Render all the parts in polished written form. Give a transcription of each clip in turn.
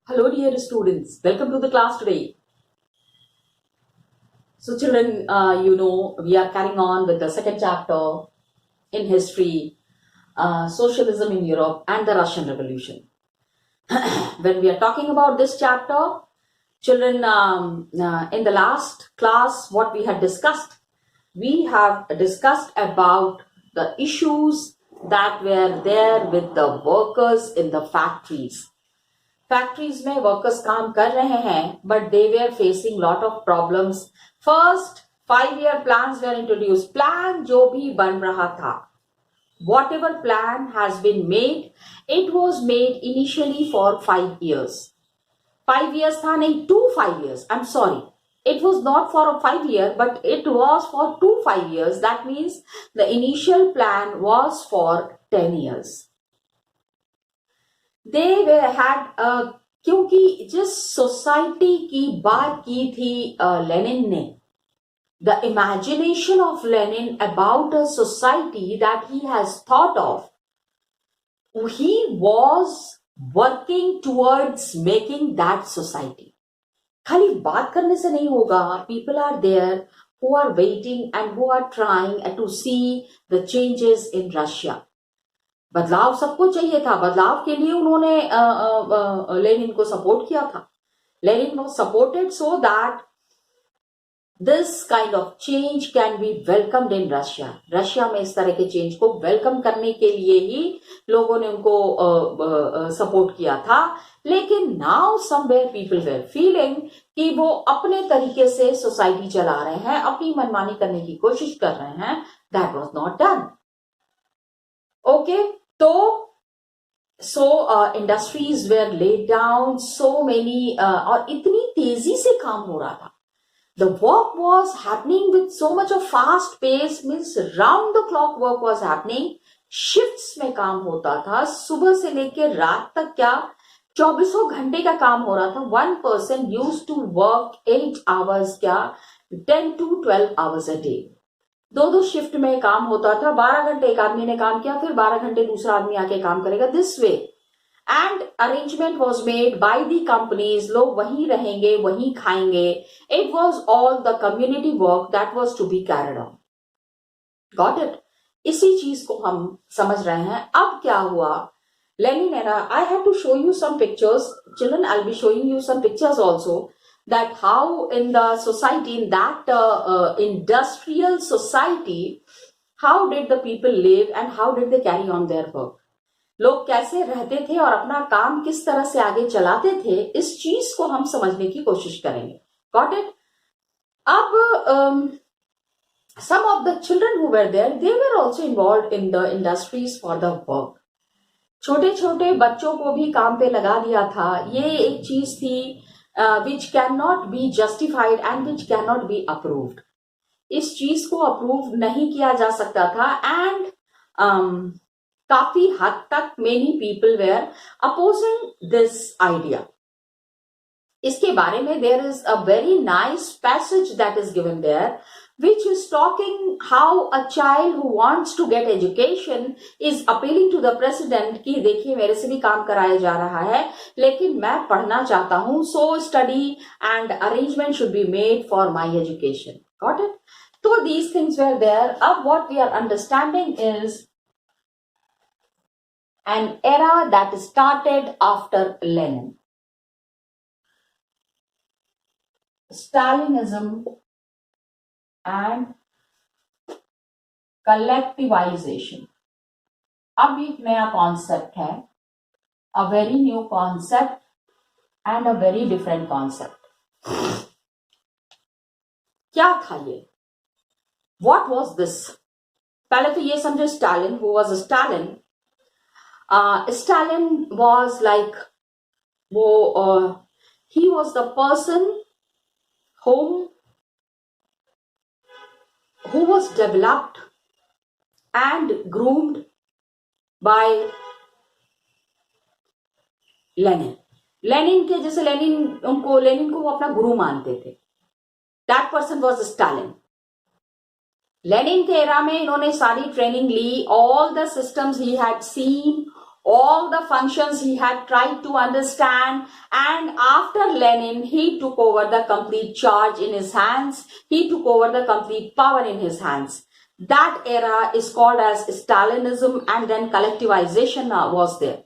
Hello, dear students. Welcome to the class today. So, children, we are carrying on with the second chapter in history, socialism in Europe, and the Russian Revolution. When we are talking about this chapter, children, in the last class, what we had discussed, we have discussed about the issues that were there with the workers in the factories. Factories में workers काम कर रहे हैं but they were facing lot of problems. First 5 year plans were introduced. Plan जो भी बन रहा था, whatever plan has been made, it was made initially for 5 years. 5 years था नहीं, 2 5 years. I'm sorry. It was not for a 5 year, but it was for 2 5 years. That means the initial plan was for 10 years. They had क्योंकि जिस society की बात की थी Lenin ने, the imagination of Lenin about a society that he has thought of, he was working towards making that society. खाली बात करने से नहीं होगा. People are there who are waiting and who are trying to see the changes in Russia. बदलाव सबको चाहिए था. बदलाव के लिए उन्होंने लेनिन को सपोर्ट किया था. Lenin was supported so that this kind of change can be welcomed in Russia. Russia में इस तरह के चेंज को वेलकम करने के लिए ही लोगों ने उनको सपोर्ट किया था. लेकिन now somewhere people were feeling कि वो अपने तरीके से सोसाइटी चला रहे हैं, अपनी मनमानी करने की कोशिश कर रहे हैं. That was not done. Okay, तो industries were laid down, so many, और इतनी तेजी से काम हो रहा था. The work was happening with so much of fast pace, means round the clock work was happening. Shifts में काम होता था, सुबह से लेकर रात तक. क्या 24 घंटे का काम हो रहा था. 1 person used to work 8 hours, क्या 10 to 12 hours a day. 2 shift में काम होता था. 12 घंटे एक आदमी ने काम किया, फिर 12 घंटे दूसरा आदमी आके काम करेगा. This way and arrangement was made by the companies. लोग वहीं रहेंगे, वहीं खाएंगे. It was all the community work that was to be carried on. Got it. इसी चीज को हम समझ रहे हैं. अब क्या हुआ, Lenin era. I have to show you some pictures children. I will be showing you some pictures also, that how in the society, in that industrial society, how did the people live and how did they carry on their work. लोग कैसे रहते थे और अपना काम किस तरह से आगे चलाते थे, इस चीज को हम समझने की कोशिश करेंगे. Got it? अब some of the children who were there, they were also involved in the industries for the work. छोटे छोटे बच्चों को भी काम पे लगा दिया था. ये एक चीज थी which cannot be justified and which cannot be approved. इस चीज को अप्रूव नहीं किया जा सकता था. एंड काफी हद तक many people were opposing this idea. इसके बारे में there is a very nice passage that is given there, which is talking how a child who wants to get education is appealing to the president कि देखिए मेरे से भी काम कराया जा रहा है लेकिन मैं पढ़ना चाहता हूं, so study and arrangement should be made for my education. Got it? So these things were there. अब what we are understanding is an era that started after Lenin. Stalinism and collectivization. अब एक नया concept है, a very new concept and a very different concept. क्या था ये? What was this? पहले तो ये समझो Stalin. who was Stalin? Stalin was like he was the person who was developed and groomed by Lenin. Lenin के जैसे Lenin को वो अपना गुरु मानते थे. That person was Stalin. Lenin के एरा में इन्होंने सारी ट्रेनिंग ली. All the systems he had seen, all the functions he had tried to understand, and after Lenin, he took over the complete charge in his hands. He took over the complete power in his hands. That era is called as Stalinism, and then collectivization was there.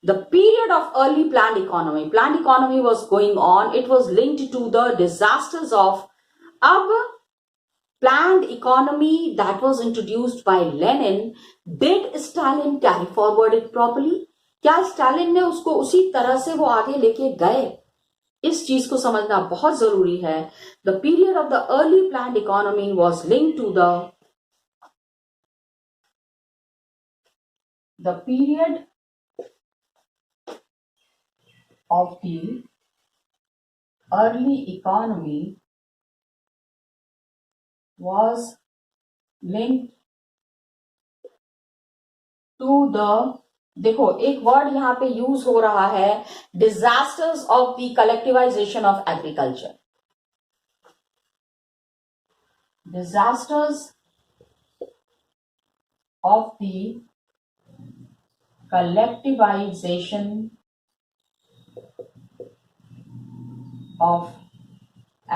The period of early planned economy was going on. It was linked to the disasters of planned economy that was introduced by Lenin. Did Stalin carry forward it properly? क्या Stalin ने उसको उसी तरह से वो आगे लेके गए? इस चीज को समझना बहुत जरूरी है. The period of the early planned economy was linked to the period of the early economy was linked to the, देखो एक वर्ड यहां पे यूज हो रहा है, disasters of the collectivisation of agriculture. Disasters of the collectivisation of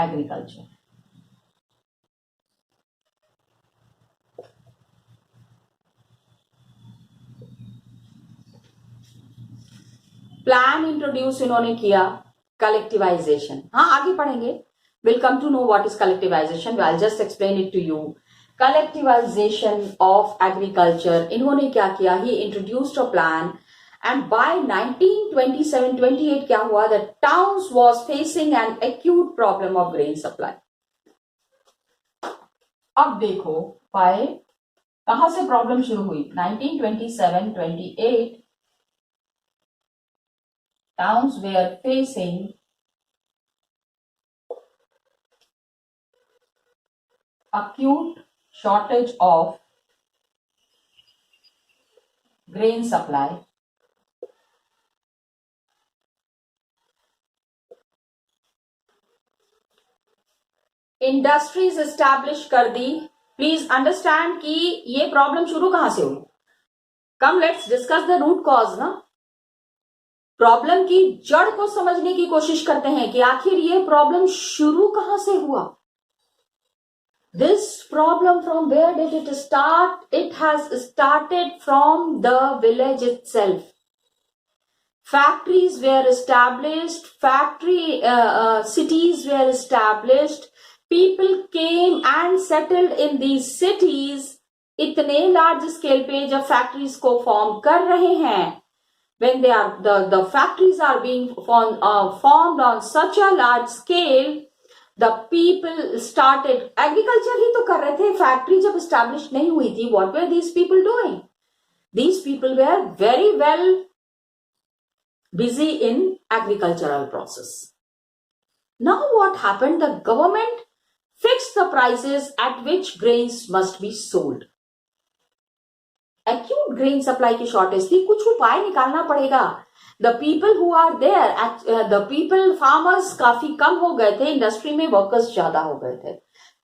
agriculture. Plan introduce इन्होंने किया, collectivisation. हाँ आगे पढ़ेंगे. Will come to know what is collectivisation. I just explain it to you. Collectivisation of agriculture, इन्होंने क्या किया? He introduced a plan, and by 1927-28 क्या हुआ? The towns was facing an acute problem of grain supply. अब देखो bye कहां से problem शुरू हुई? 1927-28 towns were facing acute shortage of grain supply. Industries establish कर दी. प्लीज अंडरस्टैंड कि ये प्रॉब्लम शुरू कहां से हुई. Come let's discuss the root cause ना. प्रॉब्लम की जड़ को समझने की कोशिश करते हैं कि आखिर ये प्रॉब्लम शुरू कहां से हुआ. This problem from where did it start? It has started from the village itself. Factories were established, cities were established, people came and settled in these cities. इतने large scale पे जब factories को form कर रहे हैं, when they are the factories are being formed on such a large scale, the people started agriculture ही तो कर रहे थे. factory जब established नहीं हुई थी, what were these people doing? These people were very well busy in agricultural process. Now what happened? The government fixed the prices at which grains must be sold. Acute grain supply की shortage थी, कुछ उपाय निकालना पड़ेगा. The people who are there, the people farmers काफी कम हो गए थे, इंडस्ट्री में वर्कर्स ज्यादा हो गए थे.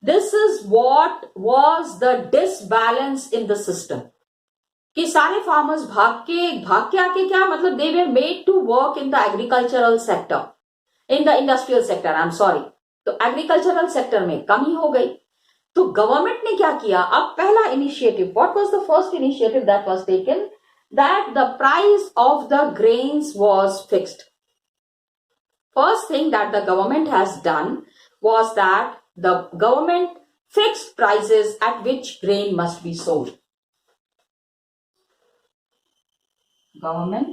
This is what was the disbalance in the system. कि सारे फार्मर्स भाग के आके क्या मतलब? They were made to work in the agricultural sector, in the industrial sector, I am sorry. तो एग्रीकल्चरल सेक्टर में कमी हो गई. तो गवर्नमेंट ने क्या किया? अब पहला initiative, what was the first initiative that was taken? That the price of the grains was fixed. First thing that the government has done was that the government fixed prices eight which grain must be sold. Government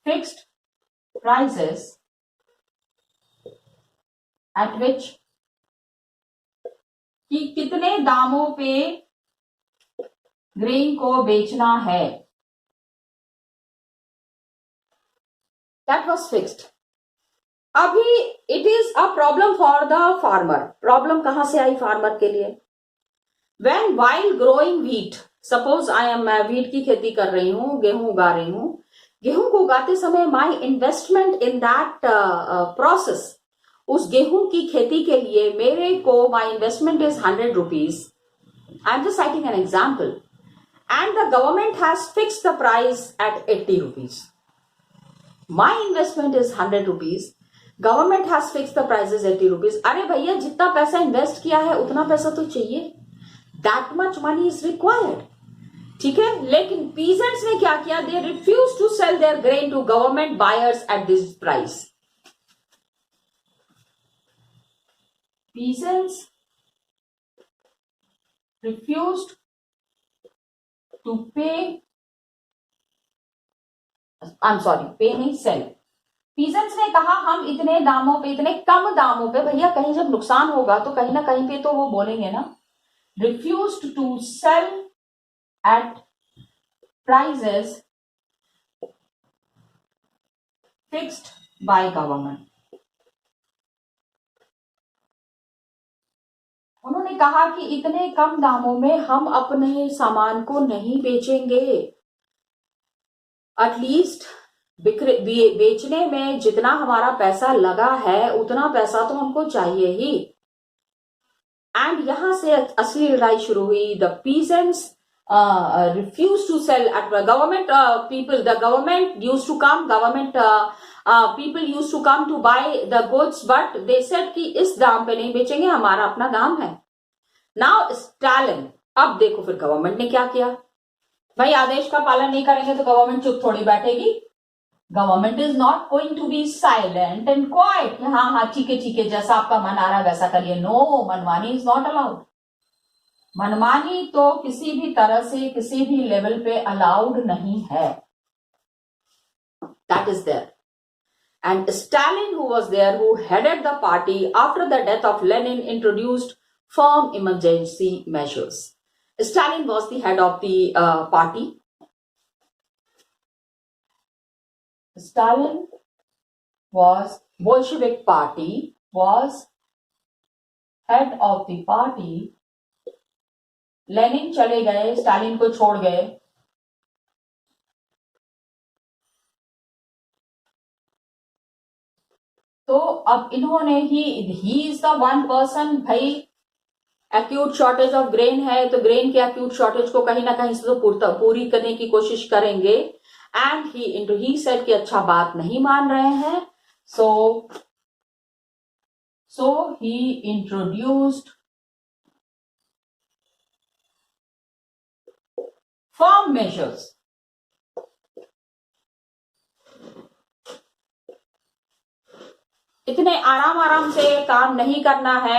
fixed prices at which कि कितने दामों पे grain को बेचना है. That was fixed. अभी it is a problem for the farmer. Problem कहां से आई फार्मर के लिए? When while growing wheat, suppose मैं व्हीट की खेती कर रही हूं, गेहूं उगा रही हूं. गेहूं को उगाते समय my investment in that process, उस गेहूं की खेती के लिए मेरे को my investment is 100 rupees. I am just citing an example. and the government has fixed the price at 80 rupees. My investment is 100 rupees. Government has fixed the prices 80 rupees. अरे भैया जितना पैसा इन्वेस्ट किया है उतना पैसा तो चाहिए. That much money is required. ठीक है. लेकिन peasants ने क्या किया? They refused to sell their grain to government buyers at this price. Peasants refused to pay, I'm sorry, pay नहीं, sell. Peasants ने कहा हम इतने दामों पे, इतने कम दामों पे, भैया कहीं जब नुकसान होगा तो कहीं ना कहीं पे तो वो बोलेंगे ना. Refused to sell at prices fixed by government. उन्होंने कहा कि इतने कम दामों में हम अपने सामान को नहीं बेचेंगे. एटलीस्ट बेचने में जितना हमारा पैसा लगा है उतना पैसा तो हमको चाहिए ही. एंड यहां से असली लड़ाई शुरू हुई. The peasants refused to sell at government people. The government used to come, government people used to come to buy the goods, but they said कि इस दाम पे नहीं बेचेंगे, हमारा अपना दाम है. Now Stalin, अब देखो फिर गवर्नमेंट ने क्या किया. भाई आदेश का पालन नहीं करेंगे तो गवर्नमेंट चुप थोड़ी बैठेगी. Government is not going to be silent and quiet. हाँ हाँ ठीक है जैसा आपका मन आ रहा है वैसा करिए. नो, मनमानी इज नॉट अलाउड. मनमानी तो किसी भी तरह से किसी भी लेवल पे अलाउड नहीं है. That is there. And Stalin, who was there, who headed the party after the death of Lenin, introduced firm emergency measures. Stalin was the head of the party. Stalin was Bolshevik party, was head of the party. Lenin चले गए, Stalin को छोड़ गए. तो अब इन्होंने he is the one person. भाई acute shortage of grain है तो ग्रेन के एक्यूट शॉर्टेज को कहीं ना कहीं से तो पूरी करने की कोशिश करेंगे. एंड ही सेड कि अच्छा बात नहीं मान रहे हैं. सो ही इंट्रोड्यूस्ड firm measures. इतने आराम से काम नहीं करना है.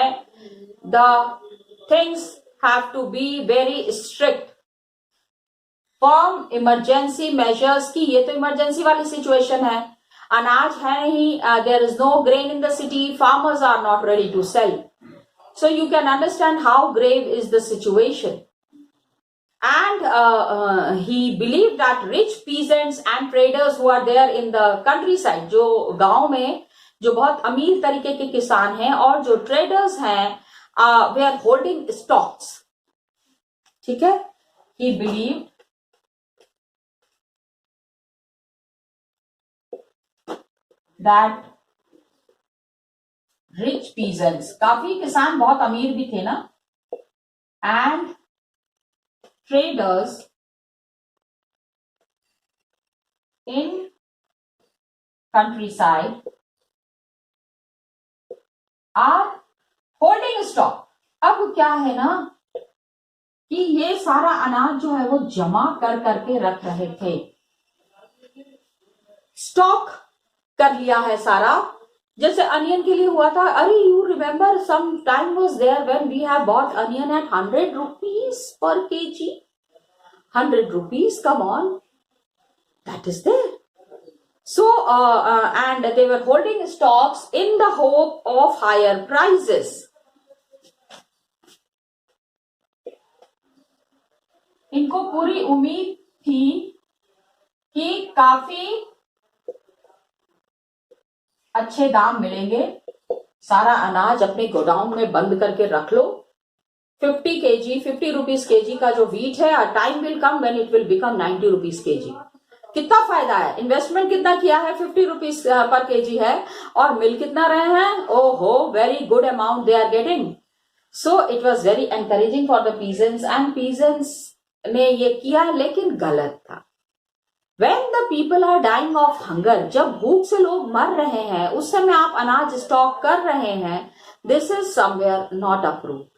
The things have to be very strict. Firm emergency measures की ये तो इमरजेंसी वाली सिचुएशन है. अनाज है नहीं. There is no grain in the city. Farmers are not ready to sell. So you can understand how grave is the situation. And he believed that rich peasants and traders who are there in the countryside, जो गांव में जो बहुत अमीर तरीके के किसान हैं और जो ट्रेडर्स हैं, वे आर होल्डिंग स्टॉक्स. ठीक है. he believed that rich peasants, काफी किसान बहुत अमीर भी थे ना, and traders in countryside are holding stock. अब क्या है ना कि ये सारा अनाज जो है वो जमा कर करके रख रहे थे. स्टॉक कर लिया है सारा. जैसे अनियन के लिए हुआ था. अरे you remember some time was there when we have bought onion at 100 rupees per kg. 100 rupees, come on, that is there. So and they were holding stocks in the hope of higher prices. इनको पूरी उम्मीद थी कि काफी अच्छे दाम मिलेंगे. सारा अनाज अपने गोडाउन में बंद करके रख लो. 50 rupees kg का जो वीट है, time will come when it will become 90 rupees kg. कितना फायदा है. इन्वेस्टमेंट कितना किया है, 50 rupees पर kg है, और मिल कितना रहे हैं. ओहो, very good amount they are getting. So it was very encouraging for the peasants. And peasants ने ये किया, लेकिन गलत था। When the people are dying of hunger, जब भूख से लोग मर रहे हैं, उस समय आप अनाज स्टॉक कर रहे हैं, this is somewhere not approved.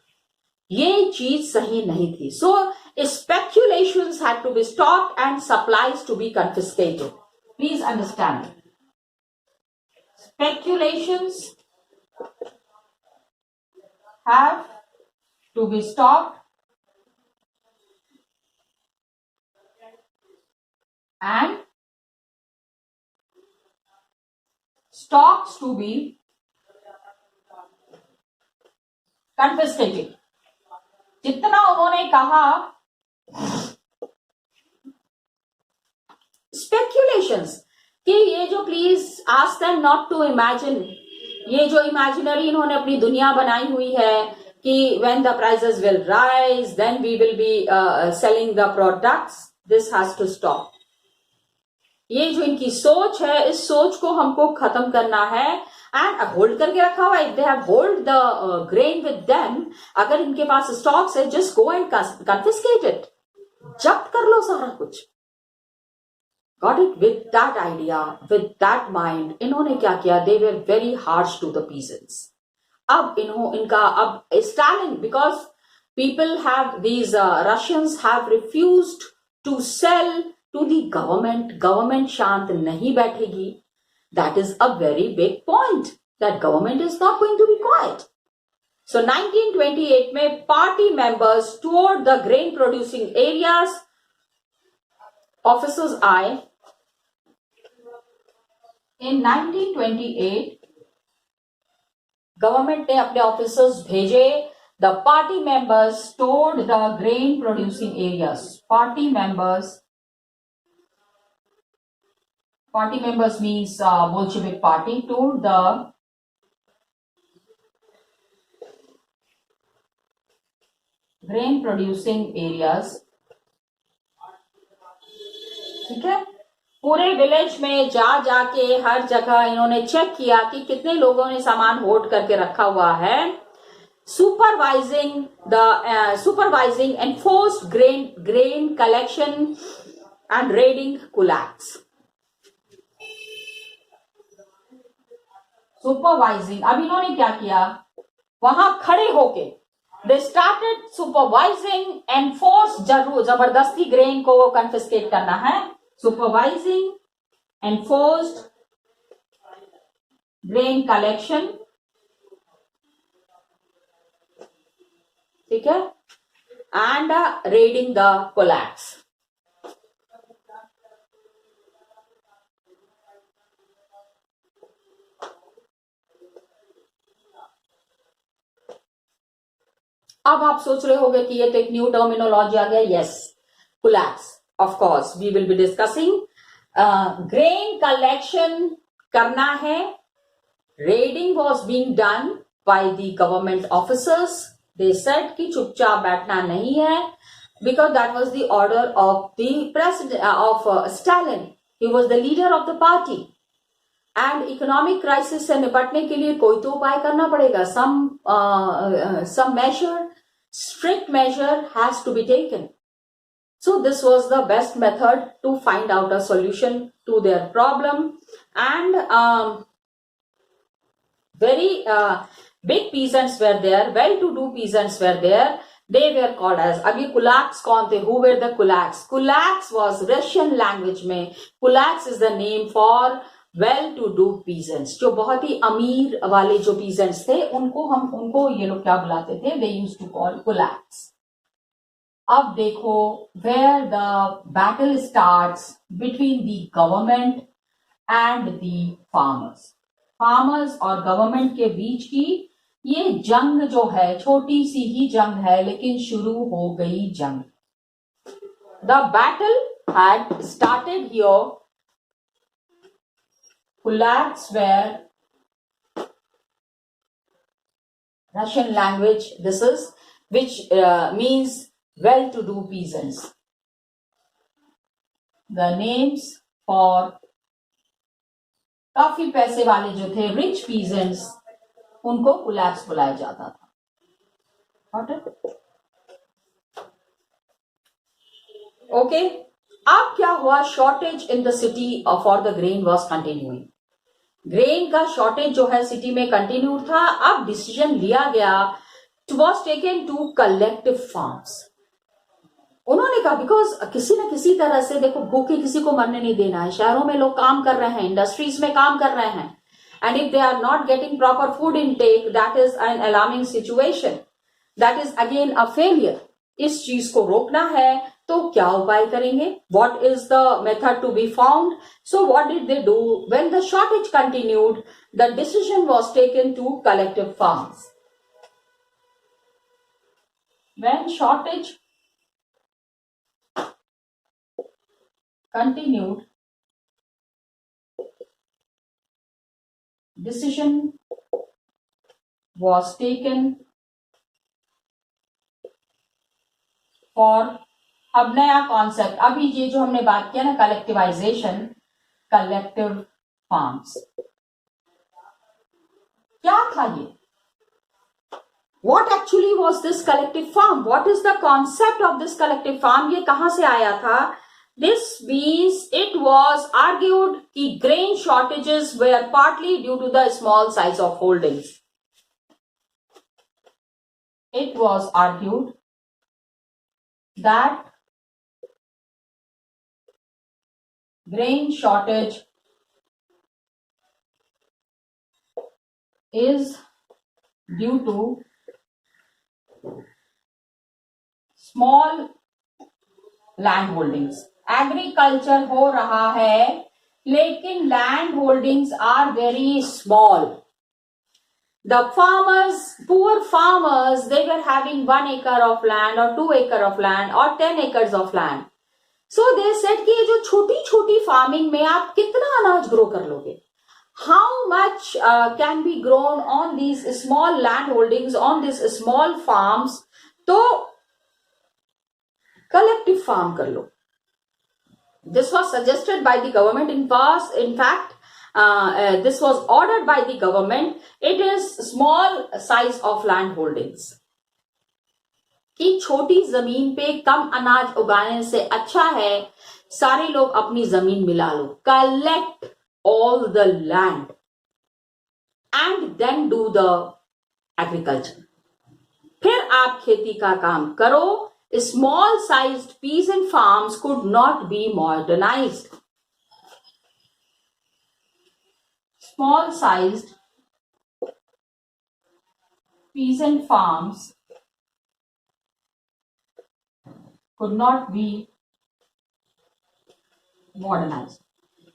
ये चीज सही नहीं थी. So speculations had to be stopped and supplies to be confiscated. Please understand. Speculations have to be stopped and stocks to be confiscated. जितना उन्होंने कहा स्पेक्यूलेशंस कि ये जो please ask them not to imagine, ये जो इमेजिनरी इन्होंने अपनी दुनिया बनाई हुई है कि when the prices will rise then we will be selling the products, this has to stop. ये जो इनकी सोच है, इस सोच को हमको खत्म करना है. एंड होल्ड करके रखा हुआ है, they have hold the grain with them. अगर इनके पास स्टॉक्स है, just go and confiscate it, जब्त कर लो सारा कुछ. Got it. With that idea, with that mind, इन्होंने क्या किया, they were very harsh to the peasants. अब अब Stalin, because people have these Russians have refused to sell to the government. Government शांत नहीं बैठेगी. That is a very big point, that government is not going to be quiet. So 1928 में party members toured the grain producing areas. Officers आए. In 1928 government ने अपने officers भेजे. The party members toured the grain producing areas. Party members means Bolshevik party toured the grain producing areas. ठीक है. पूरे village में जाके हर जगह इन्होंने चेक किया कि कितने लोगों ने सामान होल्ड करके रखा हुआ है. Supervising enforced grain collection and raiding kulaks. Supervising, अब इन्होंने क्या किया, वहां खड़े होके दे स्टार्टेड सुपरवाइजिंग, एनफोर्स, जबरदस्ती ग्रेन को कन्फिस्केट करना है. सुपरवाइजिंग, एनफोर्स्ड ग्रेन कलेक्शन, ठीक है, एंड रेडिंग द कोलैप्स. अब आप सोच रहे होंगे कि ये तो एक न्यू टर्मिनोलॉजी आ गया. Yes, collapse, of course we will be discussing. Grain collection करना है. Raiding was being done by the government officers. They said कि चुपचाप बैठना नहीं है, because that was the order of the president of Stalin. He was the leader of the party. And economic crisis से निपटने के लिए कोई तो उपाय करना पड़ेगा. some measure, strict measure has to be taken. So this was the best method to find out a solution to their problem. And very big peasants were there, well-to-do peasants were there. They were called as, अब ये kulaks कौन थे? Who were the kulaks? Kulaks was Russian language में, kulaks is the name for well to do peasants. जो बहुत ही अमीर वाले जो पीजेंट्स थे, उनको ये लोग क्या बुलाते थे? They used to call kulaks. अब देखो, where the battle starts between the government and the farmers. Farmers और गवर्नमेंट के बीच की ये जंग जो है, छोटी सी ही जंग है, लेकिन शुरू हो गई जंग. The battle had started here. Kulaks were Russian language, this is, which means well-to-do peasants. The names for काफी पैसे वाले जो थे, rich peasants, उनको kulaks बुलाया जाता था. Got it? ओके, अब क्या हुआ, shortage in the city for the grain was continuing. Grain का शॉर्टेज जो है सिटी में कंटिन्यू था। अब डिसीजन लिया गया, it was taken to collective farms. उन्होंने कहा बिकॉज किसी न किसी तरह से देखो, भूखे किसी को मरने नहीं देना है। शहरों में लोग काम कर रहे हैं, इंडस्ट्रीज में काम कर रहे हैं, and if they are not getting proper food intake, that is an alarming situation, that is again a failure. इस चीज को रोकना है तो क्या उपाय करेंगे? What is the method to be found? So what did they do? When the shortage continued, the decision was taken to collective farms. When shortage continued, decision was taken for, अब नया कॉन्सेप्ट, अभी ये जो हमने बात किया ना collectivisation, collective farms, क्या था ये? What actually was this collective farm? What is the concept of this collective farm? ये कहां से आया था? This means it was argued that grain shortages were partly due to the small size of holdings. It was argued that grain shortage is due to small land holdings. Agriculture हो रहा है लेकिन land holdings are very small. The farmers, poor farmers, they were having 1 acre of land or 2 acre of land or 10 acres of land. So they said कि ये जो छोटी छोटी farming में आप कितना अनाज ग्रो कर लोगे? How much can be grown on these small land holdings, on these small farms? तो collective farm कर लो. This was suggested by the government. In fact, this was ordered by the government. It is small size of land holdings. कि छोटी जमीन पे कम अनाज उगाने से अच्छा है सारे लोग अपनी जमीन मिला लो. Collect all the land and then do the agriculture. फिर आप खेती का काम करो. Small sized peasant farms could not be modernized. Small sized peasant farms could not be modernized.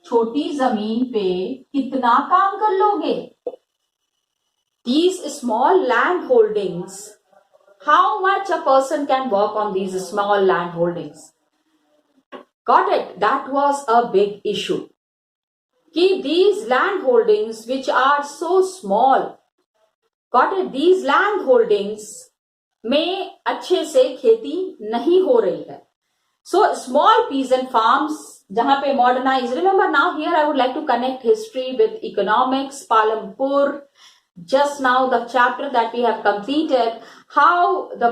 छोटी जमीन पे कितना काम कर लोगे? These small land holdings, how much a person can work on these small land holdings? Got it? That was a big issue. कि these land holdings which are so small, got it? These land holdings में अच्छे से खेती नहीं हो रही है. So small peasant farms जहां पे modernize. Remember now here I would like to connect history with economics. Palampur, just now the chapter that we have completed, how the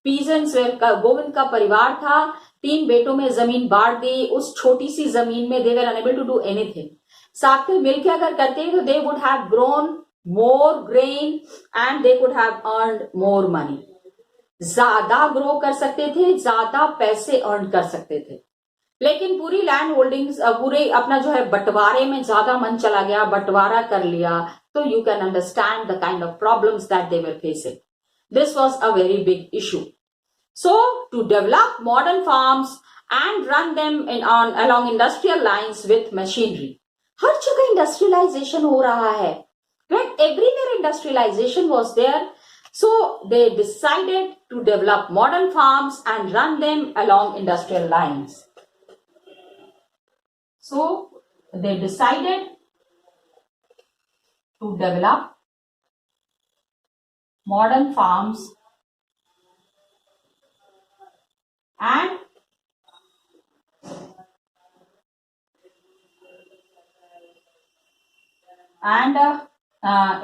peasants were, Govind का परिवार था, 3 बेटों में जमीन बांट दी. उस छोटी सी जमीन में they were unable to do anything. साथ में मिलकर अगर करते तो they would have grown more grain and they could have earned more money. ज्यादा ग्रो कर सकते थे, ज्यादा पैसे अर्न कर सकते थे. लेकिन पूरी लैंड होल्डिंग्स पूरे अपना जो है बंटवारे में ज्यादा मन चला गया, बंटवारा कर लिया. तो you can understand the kind of problems that they were facing. This was a very big issue. So to develop modern farms and run them in on along industrial lines with machinery. हर जगह industrialisation हो रहा है, right? Everywhere industrialisation was there. So they decided to develop modern farms and run them along industrial lines. So they decided to develop modern farms and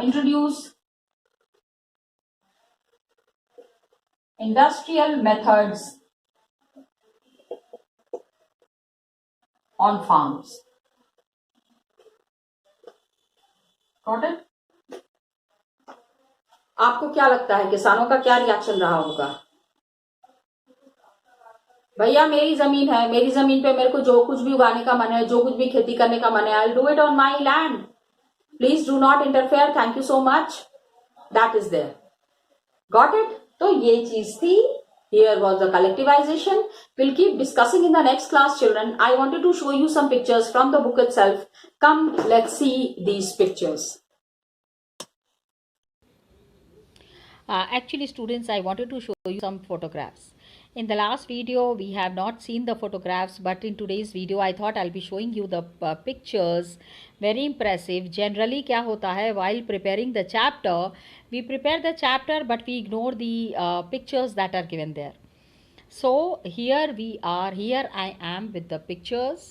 introduce industrial methods on farms. Got it? आपको क्या लगता है किसानों का क्या reaction रहा होगा? भैया मेरी जमीन है, मेरी जमीन पे मेरे को जो कुछ भी उगाने का मन है, जो कुछ भी खेती करने का मन है, I do it on my land. Please do not interfere. Thank you so much. That is there. Got it? तो ये चीज थी. Here was the collectivization. We'll keep discussing in the next class, children. I wanted to show you some pictures from the book itself. Come, let's see these pictures. Actually, students, I wanted to show you some photographs. In the last video, we have not seen the photographs, but in today's video, I thought I'll be showing you the pictures. Very impressive. Generally, क्या होता है, while preparing the chapter, we prepare the chapter, but we ignore the pictures that are given there. So here we are. Here I am with the pictures.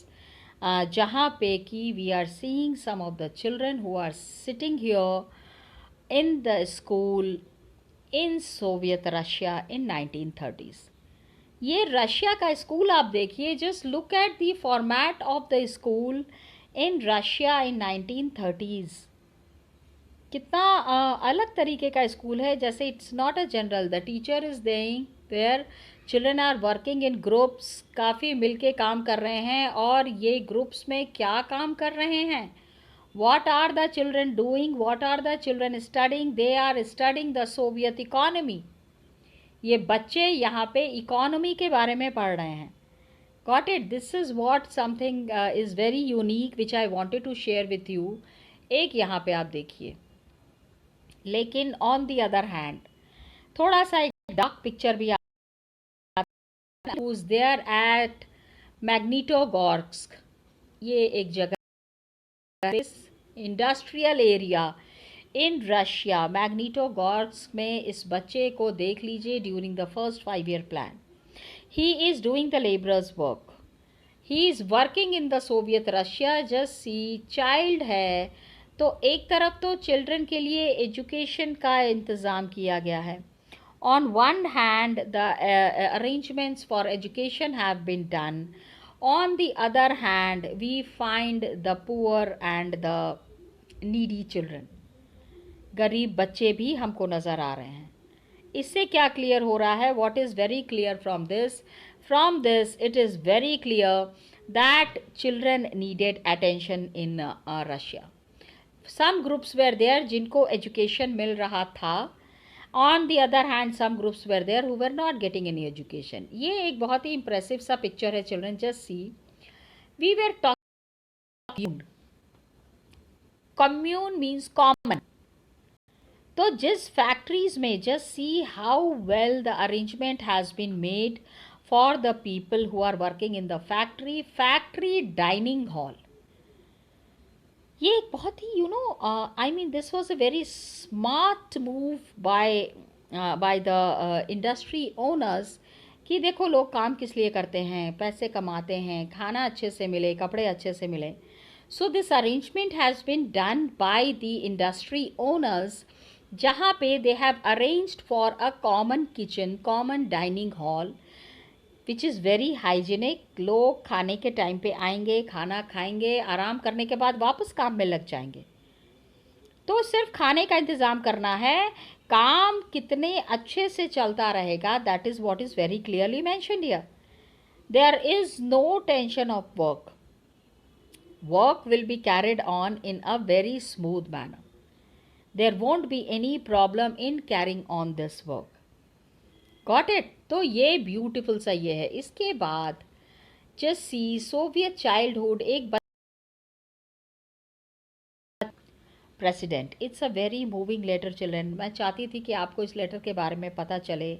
जहाँ पे कि we are seeing some of the children who are sitting here in the school in Soviet Russia in 1930s. ये Russia का school आप देखिए. Just look at the format of the school in Russia in 1930s. कितना अलग तरीके का school है. जैसे it's not a general, the teacher is being there, children are working in groups. काफ़ी मिलके काम कर रहे हैं. और ये ग्रुप्स में क्या काम कर रहे हैं? What are the children doing? What are the children studying? They are studying the Soviet economy. ये बच्चे यहाँ पे इकोनॉमी के बारे में पढ़ रहे हैं. Got it? This is what something is very unique which I wanted to share with you. एक यहाँ पे आप देखिए. लेकिन on the other hand, थोड़ा सा एक डार्क पिक्चर भी who's there at Magnitogorsk. ये एक जगह इंडस्ट्रियल एरिया इन रशिया. मैग्नीटोगॉर्स्क में इस बच्चे को देख लीजिए. During the first 5-year plan he is doing the labourers work. He is working in the Soviet Russia. Just see child है तो एक तरफ तो चिल्ड्रन के लिए एजुकेशन का इंतज़ाम किया गया है. On one hand the arrangements for education have been done. On the other hand, we find the poor and the needy children. गरीब बच्चे भी हमको नज़र आ रहे हैं. इससे क्या क्लियर हो रहा है? What is very clear from this? From this, it is very clear that children needed attention in Russia. Some groups were there जिनको education मिल रहा था. On the other hand, some groups were there who were not getting any education. ये एक बहुत ही impressive सा picture है children. Just see. We were talking commune. Commune means common. तो जिस factories में just see how well the arrangement has been made for the people who are working in the factory dining hall. ये एक बहुत ही I mean this was a very smart move by the industry owners कि देखो लोग काम किस लिए करते हैं, पैसे कमाते हैं, खाना अच्छे से मिले, कपड़े अच्छे से मिले. So this arrangement has been done by the industry owners जहाँ पे they have arranged for a common kitchen, common dining hall which is very hygienic. लोग खाने के टाइम पे आएंगे, खाना खाएंगे, आराम करने के बाद वापस काम में लग जाएंगे. तो सिर्फ खाने का इंतज़ाम करना है. काम कितने अच्छे से चलता रहेगा, that is what is very clearly mentioned here. There is no tension of work. Work will be carried on in a very smooth manner. There won't be any problem in carrying on this work. Got it? तो ये beautiful सा ये है. इसके बाद just see Soviet childhood एक president. It's a very moving letter children. मैं चाहती थी कि आपको इस लेटर के बारे में पता चले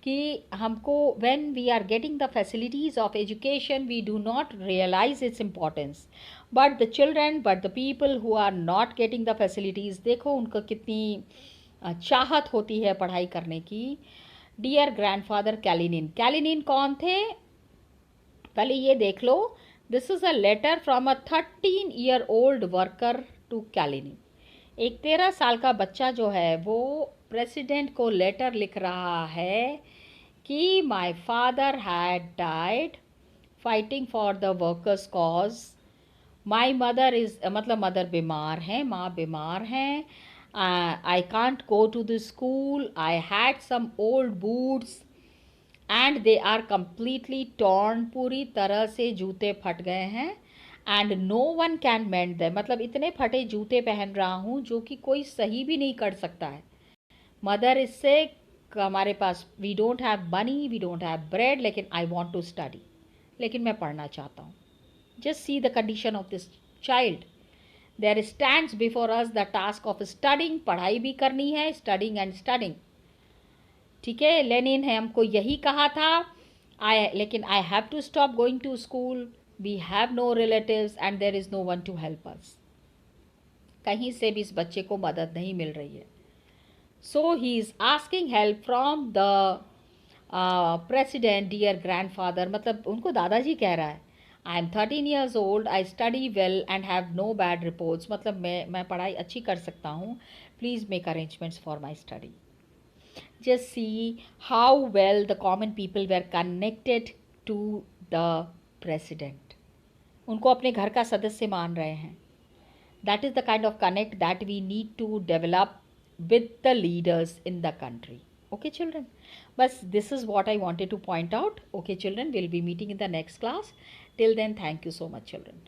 कि हमको when we are getting the facilities of education we do not realise its importance, but the children, but the people who are not getting the facilities, देखो उनको कितनी चाहत होती है पढ़ाई करने की. Dear grandfather Kalinin. कैलिनिन कौन थे? पहले ये देख लो. This is a letter from a 13-year-old worker to Kalinin. एक 13 साल का बच्चा जो है वो प्रेसिडेंट को लेटर लिख रहा है कि my father had died fighting for the workers cause. My mother is मतलब मदर बीमार हैं, माँ बीमार हैं. I can't go to the school. I had some old boots and they are completely torn. पूरी तरह से जूते फट गए हैं. And no one can mend them. मतलब इतने फटे जूते पहन रहा हूँ जो कि कोई सही भी नहीं कर सकता है. मदर इससे हमारे पास we don't have money, we don't have bread, लेकिन आई वॉन्ट टू स्टडी. लेकिन मैं पढ़ना चाहता हूँ. Just see the condition of this child. There stands before us the task of studying. पढ़ाई भी करनी है, studying and studying. ठीक है, लेनिन है हमको यही कहा था. लेकिन I have to stop going to school. We have no relatives and there is no one to help us. कहीं से भी इस बच्चे को मदद नहीं मिल रही है. So he is asking help from the president, dear grandfather. मतलब उनको दादाजी कह रहा है. I am 13 years old. I study well and have no bad reports. मतलब मैं पढ़ाई अच्छी कर सकता हूँ. Please make arrangements for my study. Just see how well the common people were connected to the president. उनको अपने घर का सदस्य मान रहे हैं. That is the kind of connect that we need to develop with the leaders in the country. Okay, children. But this is what I wanted to point out. Okay, children, we'll be meeting in the next class. Till then, thank you so much, children.